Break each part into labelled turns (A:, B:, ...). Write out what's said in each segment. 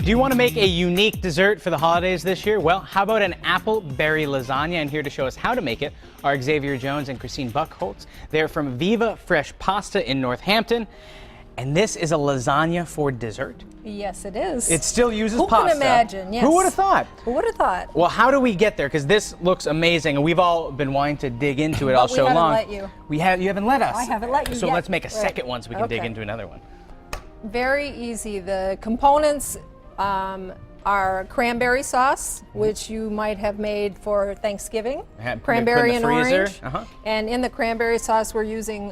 A: Do you want to make a unique dessert for the holidays this year? Well, how about an apple berry lasagna? And here to show us how to make it are Xavier Jones and Christine Buchholz. They're from Viva Fresh Pasta in Northampton. And this is a lasagna for dessert.
B: Yes, it is.
A: It still uses
B: pasta. Who can imagine? Yes.
A: Who would have thought?
B: Who would have thought?
A: Well, how do we get there? Because this looks amazing, and we've all been wanting to dig into it all so long.
B: Let you.
A: You haven't let us.
B: I haven't let you
A: So
B: yet.
A: let's make a second one so we can dig into another one.
B: Very easy. The components are cranberry sauce, which you might have made for Thanksgiving. Cranberry and orange. And in the cranberry sauce, we're using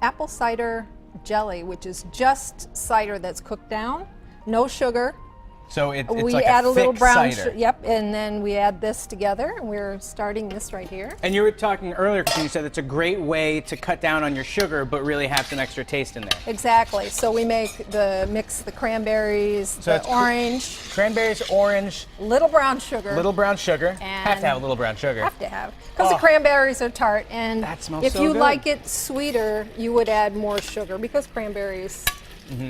B: apple cider jelly, which is just cider that's cooked down, no sugar.
A: So it's
B: we
A: like
B: add a little brown
A: cider.
B: Yep, and then we add this together, and we're starting this right here.
A: And you were talking earlier, Christine, you said it's a great way to cut down on your sugar, but really have some extra taste in there.
B: Exactly. So we mix the cranberries, the orange,
A: cranberries, orange,
B: little brown sugar,
A: and have to have a little brown sugar.
B: Have to have, because the cranberries are tart, and
A: that smells
B: if
A: so
B: you
A: good.
B: like it sweeter, you would add more sugar because cranberries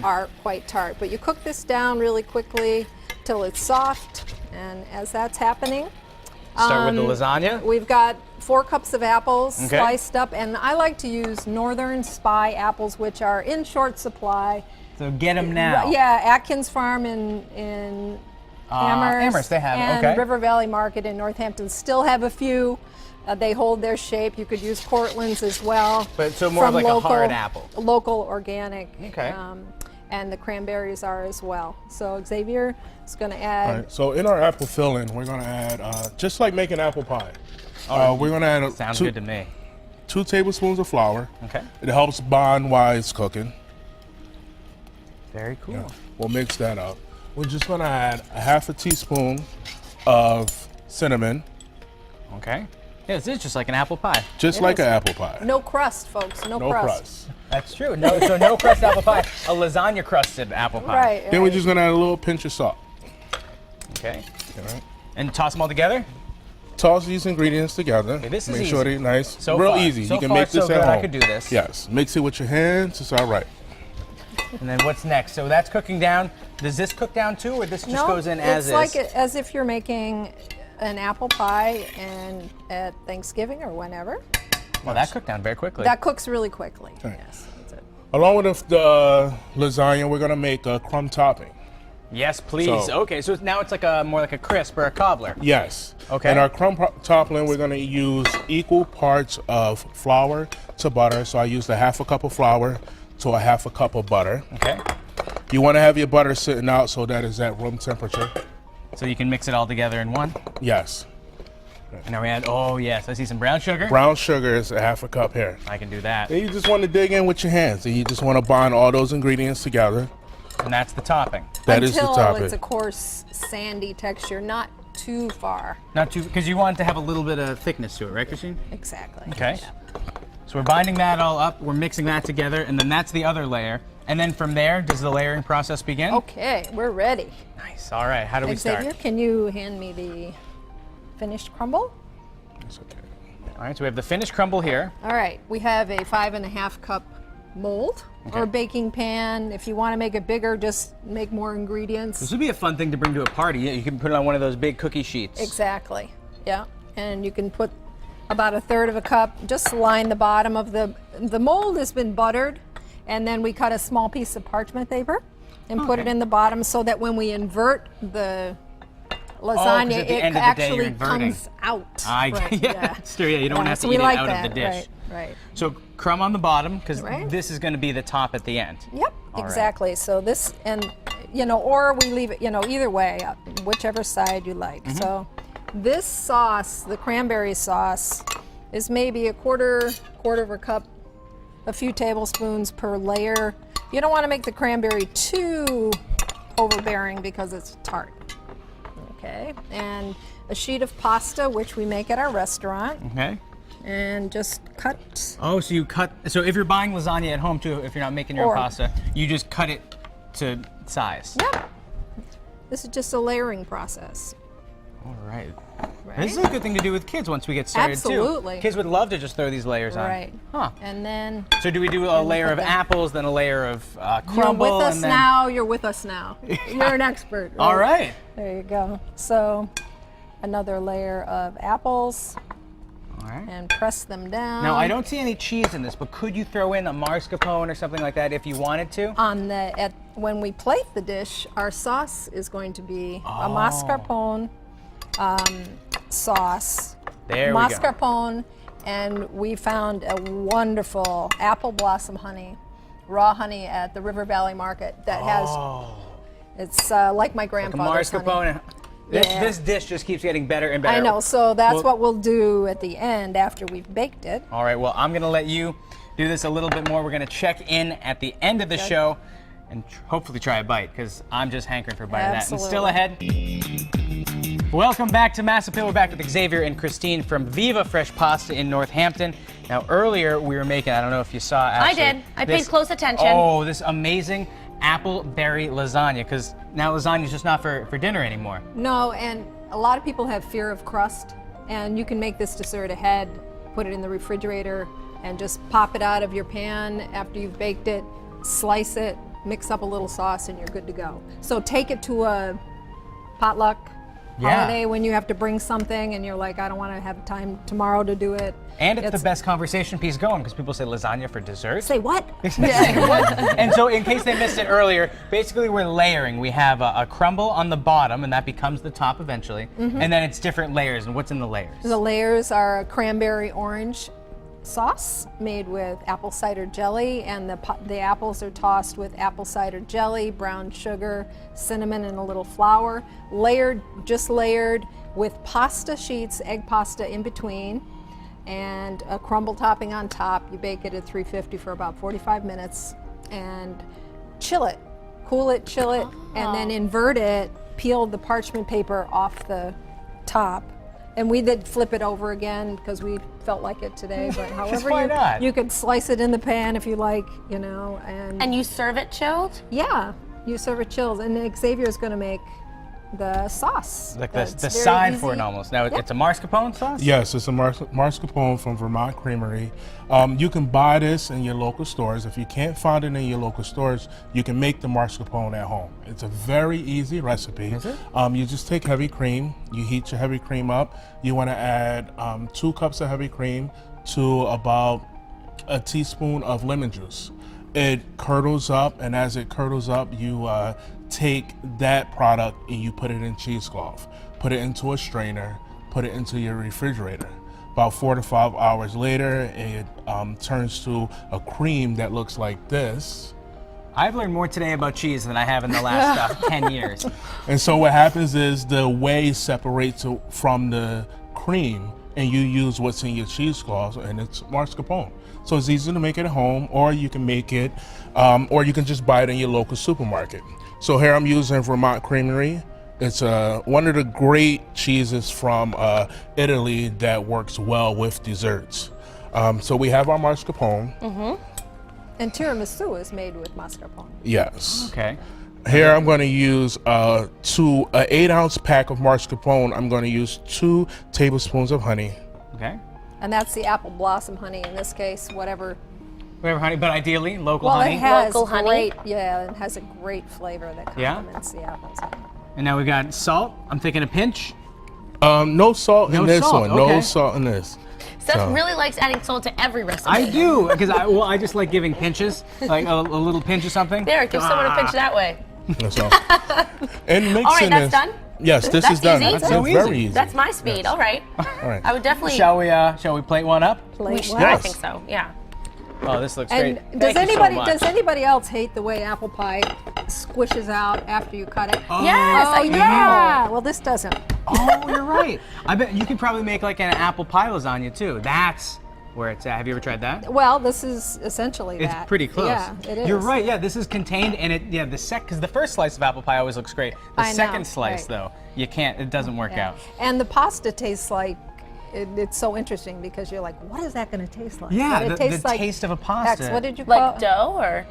B: are quite tart. But you cook this down really quickly till it's soft, and as that's happening,
A: start with the lasagna.
B: We've got 4 cups of apples sliced up, and I like to use Northern Spy apples, which are in short supply.
A: So get them now.
B: Yeah, Atkins Farm in Amherst,
A: they have
B: and River Valley Market in Northampton still have a few. They hold their shape. You could use Cortland's as well.
A: But so more of like a hard apple.
B: Local, organic.
A: Okay.
B: And the cranberries are as well. So Xavier is going to add.
C: All right, so in our apple filling, we're going to add, just like making apple pie, we're going to add
A: sounds good to me.
C: 2 tablespoons of flour.
A: Okay.
C: It helps bond while it's cooking.
A: Very cool.
C: Yeah. We'll mix that up. We're just going to add a 1/2 teaspoon of cinnamon.
A: Okay. Yeah, this is just like an apple pie.
C: Just like an apple pie.
B: No crust, folks. No crust.
A: That's true. So no crust apple pie. A lasagna crusted apple pie.
B: Right.
C: Then we're just going to add a little pinch of salt.
A: Okay.
C: All right.
A: And toss them all together?
C: Toss these ingredients together.
A: Okay, this is
C: Make
A: easy.
C: sure they're nice.
A: So
C: real
A: far.
C: easy.
A: So
C: you can
A: far,
C: make this
A: so
C: at
A: good.
C: home.
A: I could do this.
C: Yes. Mix it with your hands. It's all right.
A: And then what's next? So that's cooking down. Does this cook down too, or this just goes in as is?
B: It's like as if you're making an apple pie and at Thanksgiving or whenever.
A: Well, that cooked down very quickly.
B: That cooks really quickly.
C: Okay.
B: Yes, that's it.
C: Along with the lasagna, we're going to make a crumb topping.
A: Yes, please.
C: So-
A: Okay, so now it's like more like a crisp or a cobbler.
C: Yes.
A: Okay.
C: And our crumb topping, we're going to use equal parts of flour to butter. So I used a 1/2 cup of flour to a 1/2 cup of butter.
A: Okay.
C: You want to have your butter sitting out so that is at room temperature.
A: So you can mix it all together in one.
C: Yes.
A: And now we add, oh yes, I see some brown sugar.
C: Brown sugar is a 1/2 cup here.
A: I can do that.
C: Then you just want to dig in with your hands, and you just want to bond all those ingredients together.
A: And that's the topping.
C: That is the
B: Until
C: topping.
B: it's a coarse, sandy texture, not too far.
A: Not too, because you want it to have a little bit of thickness to it, right, Christine?
B: Exactly.
A: Okay.
B: Yeah.
A: So we're binding that all up, we're mixing that together, and then that's the other layer. And then from there, does the layering process begin?
B: Okay, we're ready.
A: Nice. All right, how do we
B: Xavier,
A: start?
B: can you hand me the finished crumble?
C: It's okay.
A: All right, so we have the finished crumble here.
B: All right, we have a 5.5 cup mold or baking pan. If you want to make it bigger, just make more ingredients.
A: This would be a fun thing to bring to a party. You can put it on one of those big cookie sheets.
B: Exactly. Yeah, and you can put about 1/3 of a cup. Just line the bottom of the mold has been buttered, and then we cut a small piece of parchment paper and put it in the bottom so that when we invert the lasagna,
A: at the
B: it
A: end of the day, you're
B: actually
A: inverting.
B: comes out.
A: Yeah, it's true. Yeah, you don't want to have to
B: so we
A: eat
B: like
A: it out
B: that.
A: of the dish.
B: Right.
A: So crumb on the bottom, because
B: Right.
A: this is going to be the top at the end.
B: Yep,
A: All right.
B: exactly. So this, and or we leave it, either way, whichever side you like. So this sauce, the cranberry sauce, is maybe a quarter of a cup, a few tablespoons per layer. You don't want to make the cranberry too overbearing because it's tart. Okay, and a sheet of pasta, which we make at our restaurant,
A: Okay.
B: and just cut.
A: Oh, so you cut. So if you're buying lasagna at home too, if you're not making your own
B: Or-
A: pasta, you just cut it to size.
B: Yep. This is just a layering process.
A: All right.
B: Right?
A: This is a good thing to do with kids once we get started
B: Absolutely.
A: too. Kids would love to just throw these layers on.
B: Right.
A: Huh.
B: And then
A: So do we do a layer
B: put
A: of
B: them-
A: apples, then a layer of crumble?
B: you're with us
A: and then...
B: now. You're with us now. You're an expert. Right?
A: All right.
B: There you go. So another layer of apples
A: All right.
B: and press them down.
A: Now, I don't see any cheese in this, but could you throw in a mascarpone or something like that if you wanted to?
B: When we plate the dish, our sauce is going to be
A: Oh.
B: a mascarpone sauce.
A: There we go.
B: Mascarpone, and we found a wonderful apple blossom honey, raw honey at the River Valley Market that has. It's like my grandfather's honey.
A: Mascarpone.
B: Yeah.
A: This dish just keeps getting better and better.
B: I know, so that's
A: Well-
B: what we'll do at the end after we've baked it.
A: All right, well, I'm going to let you do this a little bit more. We're going to check in at the end of the show and hopefully try a bite, because I'm just hankering for a bite of that. And still ahead. Welcome back to Mass Appeal. We're back with Xavier and Christine from Viva Fresh Pasta in Northampton. Now, earlier we were making, I don't know if you saw, actually,
D: I did. I paid close attention.
A: Oh, this amazing apple berry lasagna, because now lasagna's just not for dinner anymore.
B: No, and a lot of people have fear of crust, and you can make this dessert ahead, put it in the refrigerator, and just pop it out of your pan after you've baked it, slice it, mix up a little sauce, and you're good to go. So take it to a potluck holiday when you have to bring something and you're like, I don't want to have time tomorrow to do it.
A: And it's the best conversation piece going, because people say lasagna for dessert.
B: Say what?
A: And so, in case they missed it earlier, basically we're layering. We have a crumble on the bottom, and that becomes the top eventually. And then it's different layers. And what's in the layers?
B: The layers are a cranberry orange sauce made with apple cider jelly, and the apples are tossed with apple cider jelly, brown sugar, cinnamon, and a little flour. Just layered with pasta sheets, egg pasta in between, and a crumble topping on top. You bake it at 350 for about 45 minutes and chill it, cool it, chill it, and then invert it, peel the parchment paper off the top. And we did flip it over again because we felt like it today, but however
A: why not?
B: you could slice it in the pan if you like, you know,
D: And you serve it chilled?
B: yeah, you serve it chilled. And Xavier's going to make the sauce.
A: Like
B: That's
A: the
B: very
A: side for it
B: easy.
A: almost. Now, it's a mascarpone sauce?
C: Yes, it's a mascarpone from Vermont Creamery. You can buy this in your local stores. If you can't find it in your local stores, you can make the mascarpone at home. It's a very easy recipe.
A: Is it?
C: You just take heavy cream, you heat your heavy cream up. You want to add 2 cups of heavy cream to about a teaspoon of lemon juice. It curdles up, and as it curdles up, you take that product and you put it in cheesecloth. Put it into a strainer, put it into your refrigerator. About 4 to 5 hours later, it turns to a cream that looks like this.
A: I've learned more today about cheese than I have in the last 10 years.
C: And so what happens is the whey separates from the cream, and you use what's in your cheesecloth, and it's mascarpone. So it's easy to make it at home, or you can make it, or you can just buy it in your local supermarket. So here I'm using Vermont Creamery. It's one of the great cheeses from Italy that works well with desserts. So we have our mascarpone.
B: And tiramisu is made with mascarpone.
C: Yes.
A: Okay.
C: Here I'm going to use an 8-ounce pack of mascarpone. I'm going to use 2 tablespoons of honey.
A: Okay.
B: And that's the apple blossom honey in this case, whatever.
A: Whatever honey, but ideally local
B: Well,
A: honey.
B: it has
D: Local honey?
B: great, yeah, it has a great flavor that
A: Yeah?
B: complements the apples.
A: And now we got salt. I'm thinking a pinch.
C: No salt
A: No
C: in this
A: salt,
C: one. No
A: okay.
C: salt in this.
D: Seth
C: So-
D: really likes adding salt to every recipe.
A: I do, because I just like giving pinches, like a little pinch of something.
D: There, give someone a pinch that way.
C: So, and mixing
D: All right, that's
C: this.
D: done?
C: Yes, this
D: That's
C: is done.
D: easy.
C: That's
A: That's so
C: very
A: easy.
C: easy.
D: That's my speed. All right.
C: All right.
D: I would definitely.
A: Shall we plate one up?
D: We should.
C: Yes.
D: I think so. Yeah.
A: Oh, this looks
B: And
A: great.
B: does
A: Thank you so
B: anybody
A: much.
B: does anybody else hate the way apple pie squishes out after you cut it?
D: Yes, I know.
B: Yeah. Well, this doesn't.
A: Oh, you're right. I bet you could probably make like an apple pie lasagna too. That's where it's at. Have you ever tried that?
B: Well, this is essentially
A: It's
B: that.
A: pretty close.
B: Yeah, it is.
A: You're right. Yeah, this is contained in it. Yeah, because the first slice of apple pie always looks great. The
B: I know,
A: second slice,
B: right.
A: though, you can't. It doesn't work
B: Yeah.
A: out.
B: And the pasta tastes like it's so interesting because you're like, what is that going to taste like?
A: Yeah,
B: But it
A: the
B: tastes like
A: taste of a pasta.
B: X. What did you call
D: Like
B: it?
D: dough or?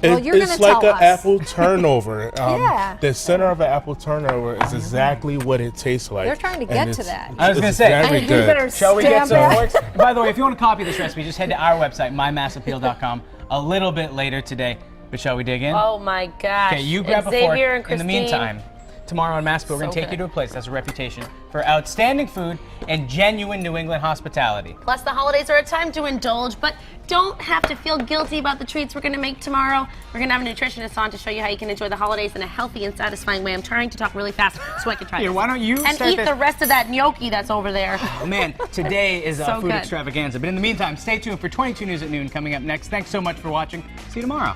B: Well, you're
C: It's
B: gonna
C: like
B: tell
C: an
B: us.
C: apple turnover.
B: Yeah.
C: The center of an apple turnover is exactly what it tastes like.
B: They're trying to
C: And
B: get to
C: it's-
B: that.
A: I was gonna
C: it's
A: say,
C: very
B: You
C: good.
B: better
A: Shall we get
B: stand
A: some
B: back.
A: forks? By the way, if you want to copy this recipe, just head to our website, mymassappeal.com, a little bit later today. But shall we dig in?
D: Oh my gosh.
A: Okay, you grab a
D: Xavier
A: fork.
D: and
A: In the
D: Christine.
A: meantime, tomorrow on Mass Appeal, we're going
D: So
A: to take you
D: good.
A: to a place that's a reputation for outstanding food and genuine New England hospitality.
D: Plus, the holidays are a time to indulge, but don't have to feel guilty about the treats we're going to make tomorrow. We're going to have a nutritionist on to show you how you can enjoy the holidays in a healthy and satisfying way. I'm trying to talk really fast so I can try
A: Here,
D: this.
A: why don't you
D: and
A: start
D: eat
A: this?
D: the rest of that gnocchi that's over there.
A: Oh man, today is a
D: So
A: food
D: good.
A: extravaganza. But in the meantime, stay tuned for 22 News at noon coming up next. Thanks so much for watching. See you tomorrow.